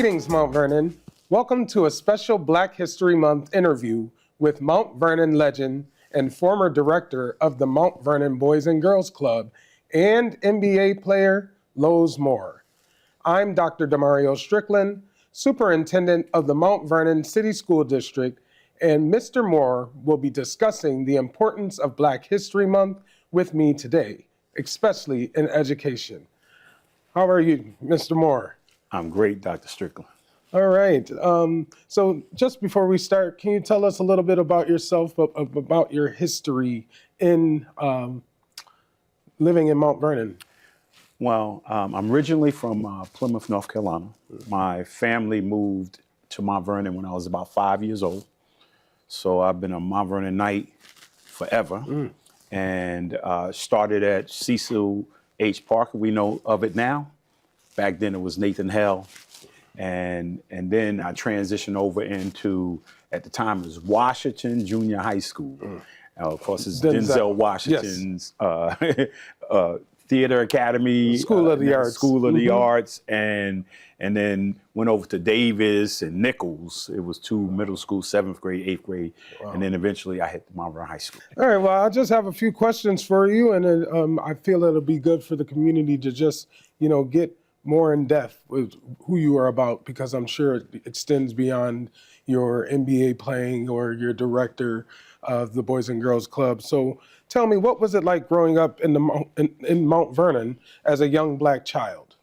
Greetings, Mount Vernon. Welcome to a special Black History Month interview with Mount Vernon legend and former director of the Mount Vernon Boys and Girls Club and NBA player Lowe's Moore. I'm Dr. Demario Strickland, superintendent of the Mount Vernon City School District, and Mr. Moore will be discussing the importance of Black History Month with me today, especially in education. How are you, Mr. Moore? I'm great, Dr. Strickland. All right. So just before we start, can you tell us a little bit about yourself, about your history in living in Mount Vernon? Well, I'm originally from Plymouth, North Carolina. My family moved to Mount Vernon when I was about 5 years old. So I've been a Mount Vernonite forever and started at Cecil H. Parker. We know of it now. Back then it was Nathan Hale. And then I transitioned over into, at the time it was Washington Junior High School. Of course, it's Denzel Washington's Theater Academy, School of the Arts. School of the Arts, and then went over to Davis and Nichols. It was two middle schools, 7th grade, 8th grade, and then eventually I hit Mount Vernon High School. All right, well, I just have a few questions for you, and then, I feel it'll be good for the community to just, get more in depth with who you are about, because I'm sure it extends beyond your NBA playing or your director of the Boys and Girls Club. So tell me, what was it like growing up in Mount Vernon as a young Black child?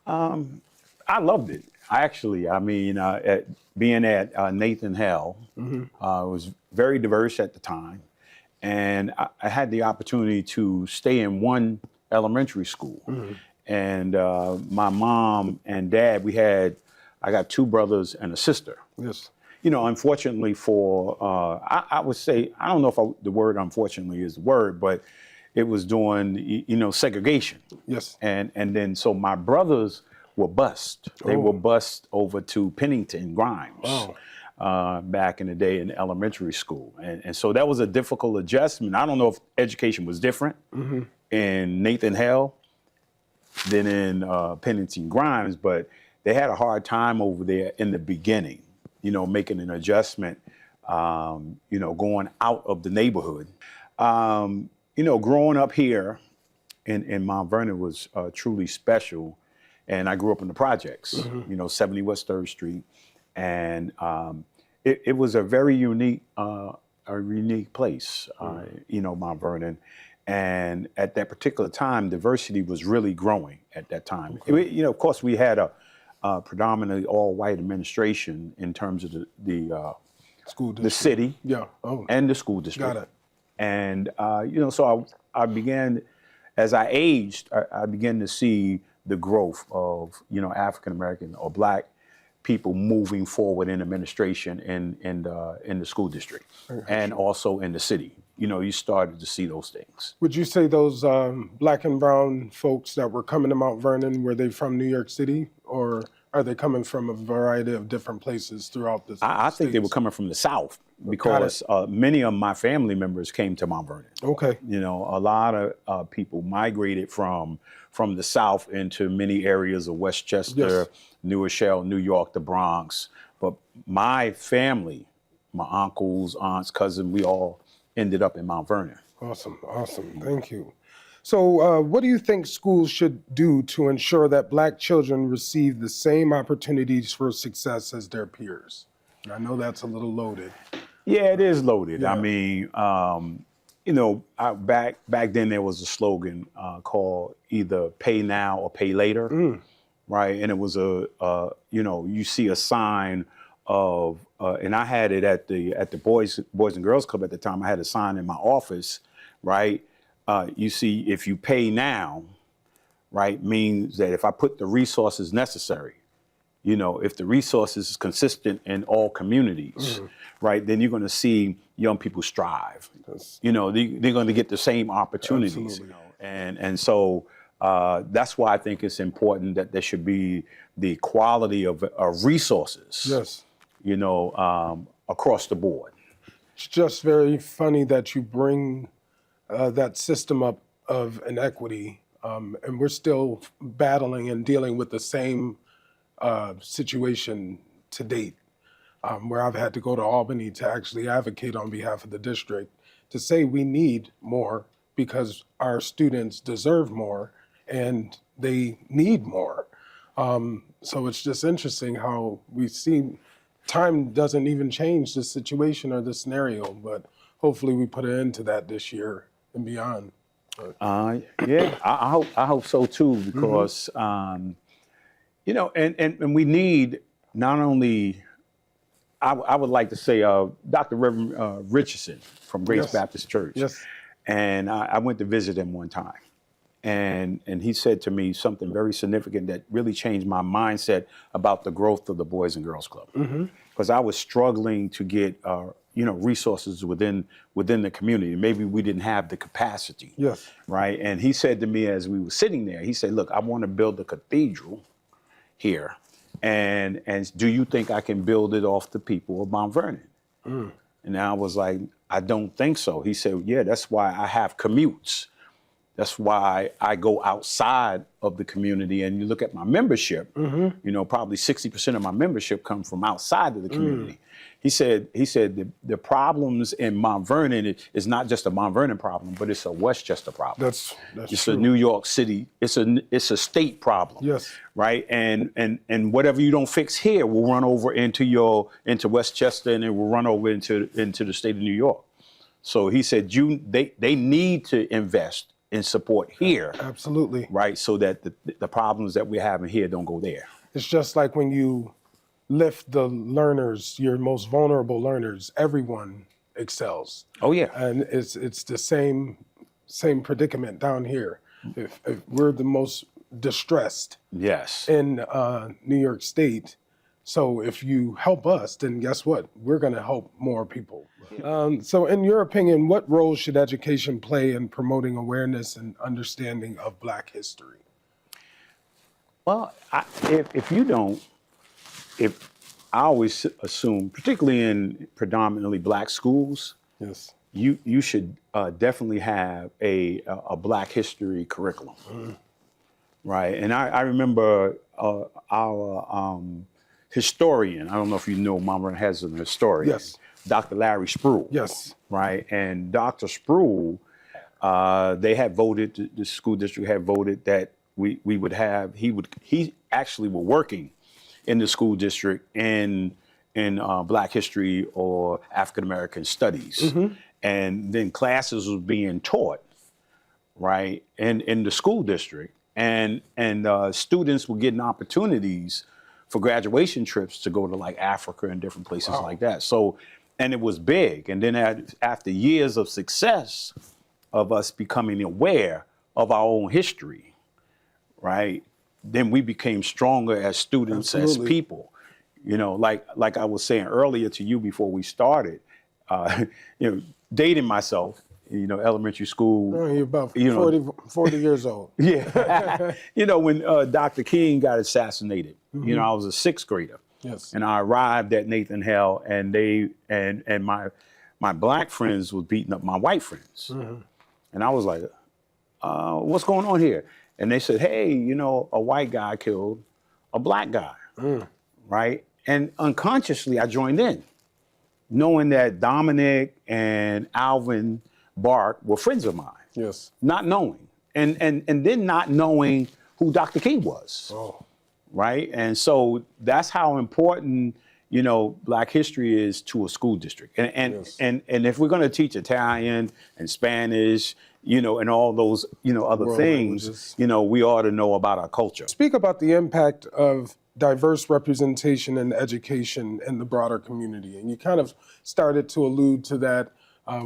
I loved it. Being at Nathan Hale, was very diverse at the time. And I had the opportunity to stay in one elementary school. And my mom and dad, I got two brothers and a sister. Yes. Unfortunately I would say, I don't know if the word unfortunately is the word, but it was during, segregation. Yes. And then, so my brothers were bused. They were bused over to Pennington Grimes back in the day in elementary school. And so that was a difficult adjustment. I don't know if education was different in Nathan Hale than in Pennington Grimes, but they had a hard time over there in the beginning, making an adjustment, going out of the neighborhood. Growing up here in Mount Vernon was truly special. And I grew up in the projects, 70 West 3rd Street. And it was a very unique place, Mount Vernon. And at that particular time, diversity was really growing at that time. Okay. Of course, we had a predominantly all-white administration in terms of the school district. The city, and the school district. Got it. And so I began, as I aged, I began to see the growth of African American or Black people moving forward in administration in the school district and also in the city. You started to see those things. Would you say those Black and brown folks that were coming to Mount Vernon, were they from New York City, or are they coming from a variety of different places throughout the I think they were coming from the South, because many of my family members came to Mount Vernon. Okay. A lot of people migrated from the South into many areas of Westchester, New Rochelle, New York, the Bronx. But my family, my uncles, aunts, cousins, we all ended up in Mount Vernon. Awesome. Thank you. So what do you think schools should do to ensure that Black children receive the same opportunities for success as their peers? And I know that's a little loaded. Yeah, it is loaded. Yeah. I mean, back then there was a slogan called either pay now or pay later, right? And it was you see a sign of, and I had it at the Boys and Girls Club at the time. I had a sign in my office, right? You see, if you pay now, right, means that if I put the resources necessary, if the resources is consistent in all communities, right, then you're going to see young people strive. They're going to get the same opportunities. And so that's why I think it's important that there should be the quality of resources, across the board. It's just very funny that you bring that system up of inequity, and we're still battling and dealing with the same situation to date, where I've had to go to Albany to actually advocate on behalf of the district to say we need more because our students deserve more and they need more. So it's just interesting how we see time doesn't even change the situation or the scenario, but hopefully we put an end to that this year and beyond. Yeah, I hope so too, because you know, and we need not only. I would like to say Dr. Reverend Richardson from Grace Yes. Baptist Church, Yes. and I went to visit him one time, and he said to me something very significant that really changed my mindset about the growth of the Boys and Girls Club, because I was struggling to get resources within the community. Maybe we didn't have the capacity. Yes. Right. And he said to me as we were sitting there, he said, "Look, I want to build a cathedral here, and do you think I can build it off the people of Mount Vernon?" And I was like, "I don't think so." He said, "Yeah, that's why I have commutes. That's why I go outside of the community. And you look at my membership, probably 60% of my membership come from outside of the community." He said the problems in Mount Vernon is not just a Mount Vernon problem, but it's a Westchester problem. That's It's true. a New York City. It's a state problem. Yes. Right. And whatever you don't fix here will run over into Westchester, and it will run over into the state of New York. So he said they need to invest in support here. Absolutely. Right. So that the problems that we're having here don't go there. It's just like when you lift the learners, your most vulnerable learners, everyone excels. Oh, yeah. And it's the same predicament down here. If we're the most distressed Yes. in New York State, so if you help us, then guess what? We're going to help more people. So in your opinion, what role should education play in promoting awareness and understanding of Black history? Well, if I always assume, particularly in predominantly Black schools, Yes. you should definitely have a Black history curriculum, right? And I remember our historian. I don't know if you know, Mama has an historian. Yes. Dr. Larry Spruill. Yes. Right, and Dr. Spruill, they had voted. The school district had voted that we would have. He actually were working in the school district in Black history or African American studies, and then classes was being taught, right, in the school district, and students were getting opportunities for graduation trips to go to like Africa and different places like that. So, and it was big. And then after years of success of us becoming aware of our own history, right, then we became stronger as students, Absolutely. as people. Like I was saying earlier to you before we started, dating myself, elementary school. Oh, you're about 40 years old. Yeah. When Dr. King got assassinated, I was a sixth grader. Yes. And I arrived at Nathan Hale, and my Black friends was beating up my white friends. And I was like, what's going on here? And they said, hey, a white guy killed a Black guy, right? And unconsciously, I joined in, knowing that Dominic and Alvin Bark were friends of mine. Yes. Not knowing. And then not knowing who Dr. King was. Oh. Right? And so that's how important, Black history is to a school district. And Yes. and if we're going to teach Italian and Spanish, and all those, other World things, languages. We ought to know about our culture. Speak about the impact of diverse representation in education in the broader community. And you kind of started to allude to that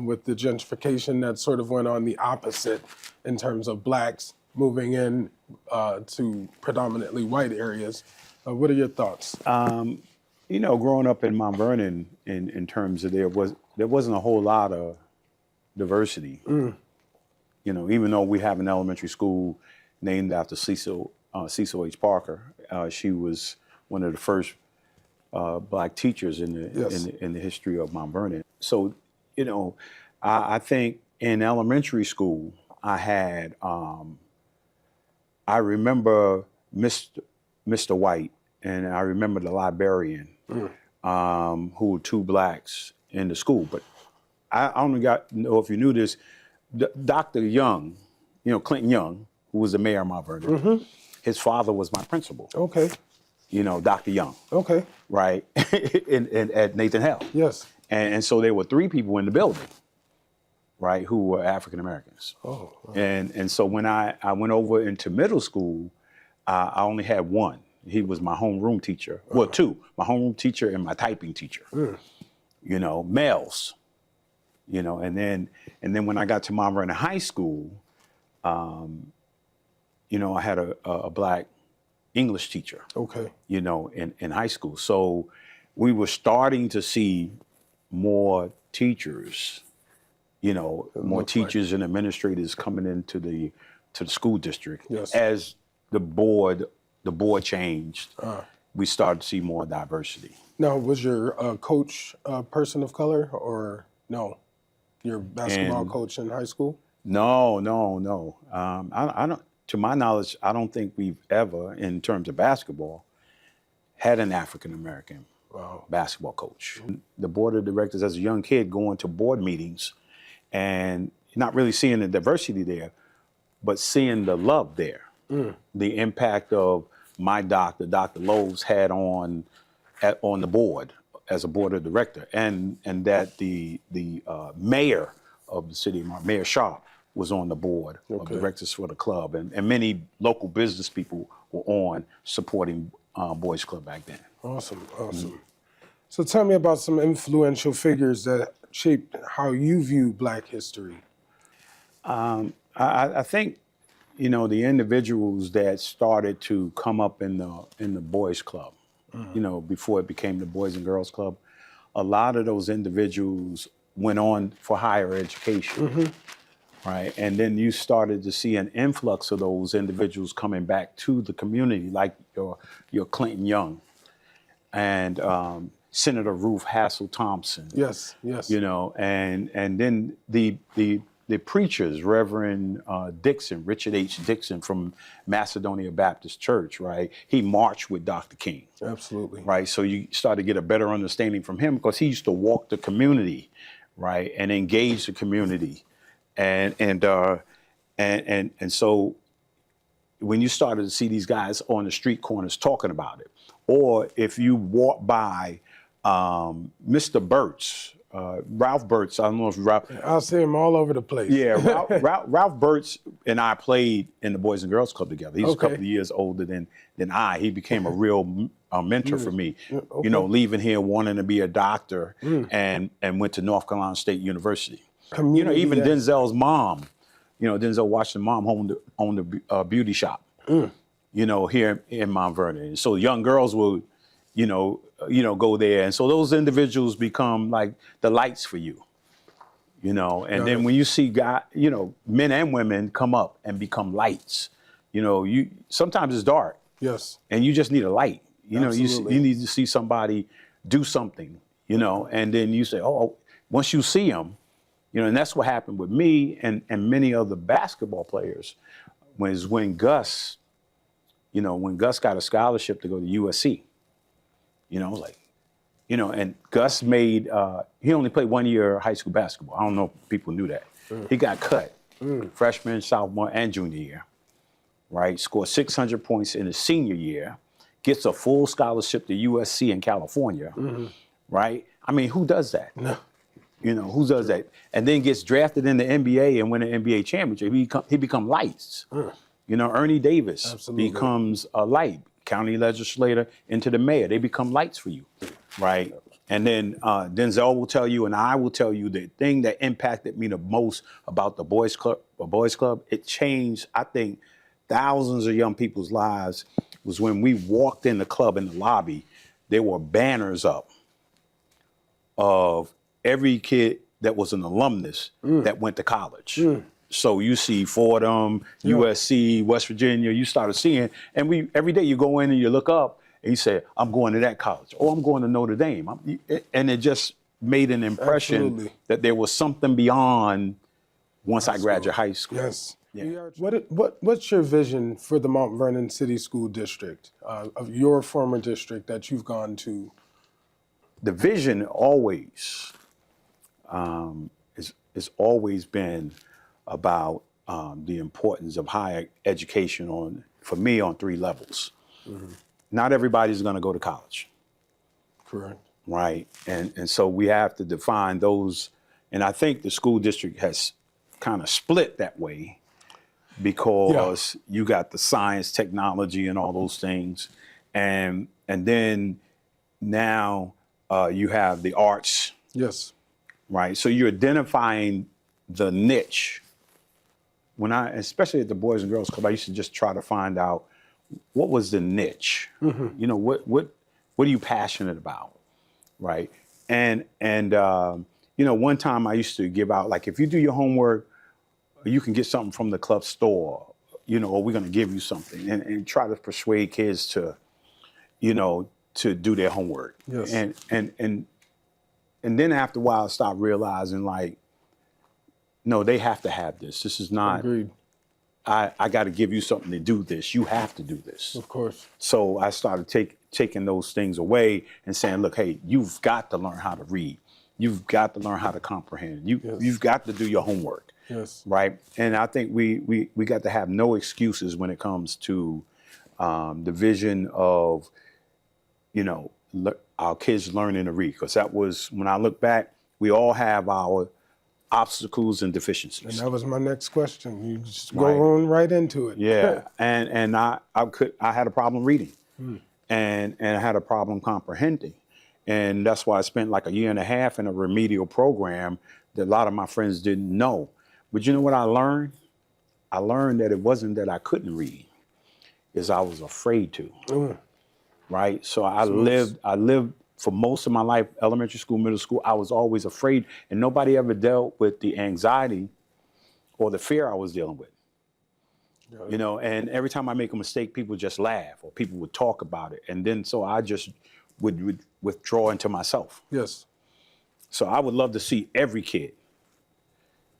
with the gentrification that sort of went on the opposite in terms of Blacks moving in to predominantly white areas. What are your thoughts? Growing up in Mount Vernon, in terms of there wasn't a whole lot of diversity. Even though we have an elementary school named after Cecil H. Parker, she was one of the first Black teachers in the history of Mount Vernon. So, I think in elementary school, I had I remember Mr. White and I remember the librarian, who were two blacks in the school. But I only know if you knew this, Dr. Young, Clinton Young, who was the mayor of Mount Vernon, his father was my principal. Okay. Dr. Young. Okay. Right, at Nathan Hale. Yes. And so there were three people in the building, right, who were African Americans. Oh. Wow. And so when I went over into middle school, I only had one. He was my homeroom teacher. Well, two, my homeroom teacher and my typing teacher. Males. And then when I got to Mount Vernon High School, I had a black English teacher. Okay. In high school. So we were starting to see more teachers, more teachers and administrators coming into the school district. Yes. As the board changed, we started to see more diversity. Now, was your coach a person of color or no? Your basketball coach in high school? No. I don't. To my knowledge, I don't think we've ever, in terms of basketball, had an African American basketball coach. The board of directors, as a young kid, going to board meetings and not really seeing the diversity there, but seeing the love there. The impact of my doctor, Dr. Lowe's, had on the board as a board of director, and that the mayor of the city, Mayor Sharp, was on the board of directors for the club, and many local business people were on supporting Boys Club back then. Awesome. So tell me about some influential figures that shaped how you view Black history. I think, the individuals that started to come up in the Boys Club, before it became the Boys and Girls Club, a lot of those individuals went on for higher education. Right, and then you started to see an influx of those individuals coming back to the community, like your Clinton Young and Senator Ruth Hassel Thompson. Yes. And then the preachers, Reverend Richard H. Dixon from Macedonia Baptist Church. Right, he marched with Dr. King. Absolutely. Right, so you started to get a better understanding from him because he used to walk the community, right, and engage the community. And so when you started to see these guys on the street corners talking about it, or if you walk by Mr. Burt's, Ralph Burt's, I don't know if Ralph. I'll see him all over the place. Yeah, Ralph Burt's and I played in the Boys and Girls Club together. He's a couple of years older than I. He became a real mentor for me. Leaving here wanting to be a doctor and went to North Carolina State University. Even Denzel's mom, Denzel Washington's mom owned a beauty shop, here in Mount Vernon. So young girls would, go there. And so those individuals become like the lights for you, and then when you see men and women come up and become lights, sometimes it's dark. Yes. And you just need a light. You need to see somebody do something, and then you say, oh, once you see them, and that's what happened with me and many other basketball players when Gus got a scholarship to go to USC, and Gus made, he only played 1 year high school basketball. I don't know if people knew that. He got cut freshman, sophomore, and junior year, right? Scored 600 points in his senior year, gets a full scholarship to USC in California, right? I mean, who does that? No. Who does that? And then gets drafted in the NBA and win an NBA championship. He become lights. Ernie Davis becomes a light. County legislator into the mayor. They become lights for you, right? And then Denzel will tell you, and I will tell you, the thing that impacted me the most about the Boys Club, it changed, I think, thousands of young people's lives, was when we walked in the club in the lobby, there were banners up of every kid that was an alumnus that went to college. So you see Fordham, USC, West Virginia, you started seeing, and every day you go in and you look up and you say, I'm going to that college, or I'm going to Notre Dame. And it just made an impression that there was something beyond, once I graduate high school. Yes. Yeah. What's your vision for the Mount Vernon City School District, of your former district that you've gone to? The vision always is always been about the importance of higher education for me on 3 levels. Mm-hmm. Not everybody's going to go to college. Correct. Right. And so we have to define those. And I think the school district has kind of split that way because you got the science, technology, and all those things. And then now you have the arts. Yes. Right. So you're identifying the niche. Especially at the Boys and Girls Club, I used to just try to find out what was the niche. Mm-hmm. You know, what are you passionate about? Right. And you know, one time I used to give out, like, if you do your homework, you can get something from the club store, you know, or we're going to give you something, and try to persuade kids to, you know, to do their homework. Yes. And then after a while, I stopped realizing, like, no, they have to have this. This is not, Agreed. I got to give you something to do this. You have to do this. Of course. So I started taking those things away and saying, look, hey, you've got to learn how to read. You've got to learn how to comprehend. You've got to do your homework. Yes. Right. And I think we got to have no excuses when it comes to the vision of, you know, our kids learning to read. Because that was, when I look back, we all have our obstacles and deficiencies. And that was my next question. You just go on right into it. Yeah. and I had a problem reading. And I had a problem comprehending. And that's why I spent like a year and a half in a remedial program that a lot of my friends didn't know. But you know what I learned? I learned that it wasn't that I couldn't read, is I was afraid to. Right? So I lived for most of my life, elementary school, middle school, I was always afraid, and nobody ever dealt with the anxiety or the fear I was dealing with. You know, and every time I make a mistake, people just laugh, or people would talk about it. And then so I just would withdraw into myself. Yes. So I would love to see every kid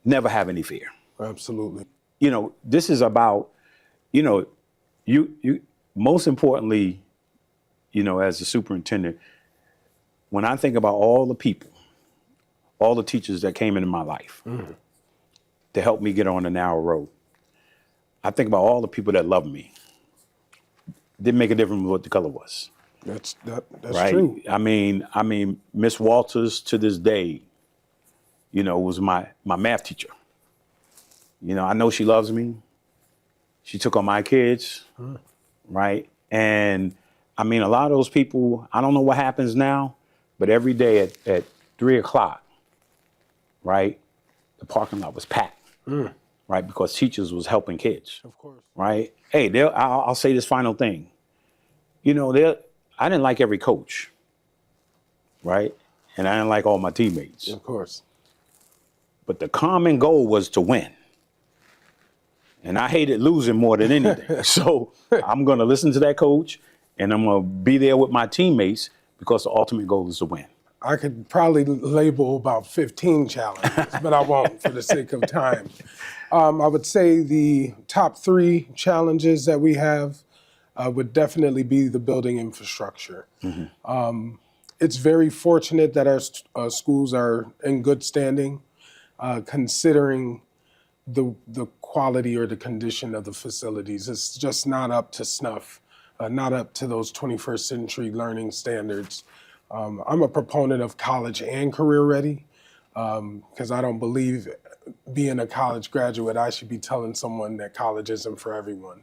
never have any fear. Absolutely. You know, this is about, you know, you most importantly, you know, as the superintendent, when I think about all the people, all the teachers that came into my life to help me get on the narrow road, I think about all the people that loved me. Didn't make a difference what the color was. That's right? True. I mean, Miss Walters to this day, you know, was my math teacher. You know, I know she loves me. She took on my kids, right? And I mean, a lot of those people, I don't know what happens now, but every day at 3:00, right, the parking lot was packed, right? Because teachers was helping kids. Of course. Right? Hey, I'll say this final thing. You know, I didn't like every coach, right? And I didn't like all my teammates. Of course. But the common goal was to win. And I hated losing more than anything. So I'm going to listen to that coach, and I'm going to be there with my teammates, because the ultimate goal is to win. I could probably label about 15 challenges, but I won't for the sake of time. I would say the top 3 challenges that we have would definitely be the building infrastructure. It's very fortunate that our schools are in good standing, considering the quality or the condition of the facilities. It's just not up to snuff, not up to those 21st century learning standards. I'm a proponent of college and career ready, because I don't believe, being a college graduate, I should be telling someone that college isn't for everyone.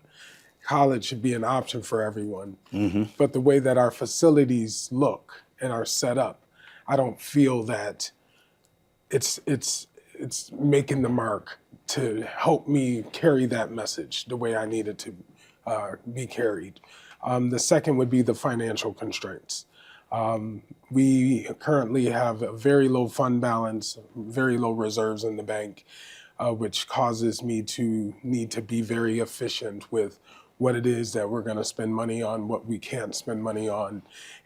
College should be an option for everyone. But the way that our facilities look and are set up, I don't feel that it's making the mark to help me carry that message the way I need it to be carried. The second would be the financial constraints. We currently have a very low fund balance, very low reserves in the bank, which causes me to need to be very efficient with what it is that we're going to spend money on, what we can't spend money on.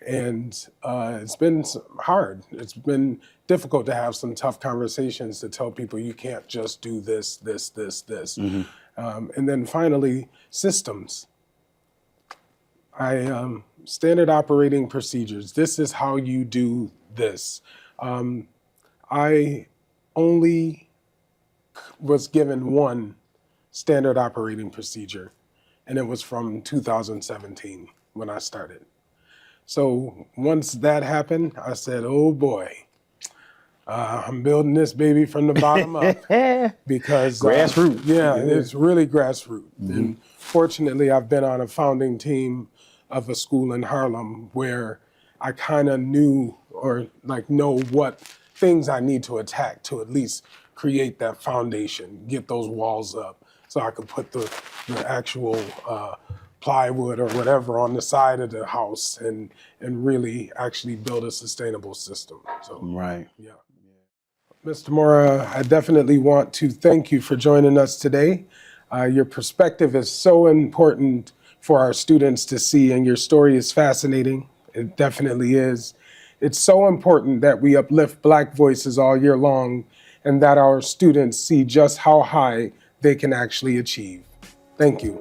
And it's been hard. It's been difficult to have some tough conversations to tell people you can't just do this, this, this, this. And then finally, systems. Standard operating procedures. This is how you do this. I only was given one standard operating procedure, and it was from 2017 when I started. So once that happened, I said, oh boy, I'm building this baby from the bottom up. Because Grassroots. It's really grassroots. And fortunately, I've been on a founding team of a school in Harlem where I kind of knew or know what things I need to attack to at least create that foundation, get those walls up so I could put the actual plywood or whatever on the side of the house and really actually build a sustainable system. So, Right. yeah. Mr. Mora, I definitely want to thank you for joining us today. Your perspective is so important for our students to see, and your story is fascinating. It definitely is. It's so important that we uplift Black voices all year long and that our students see just how high they can actually achieve. Thank you.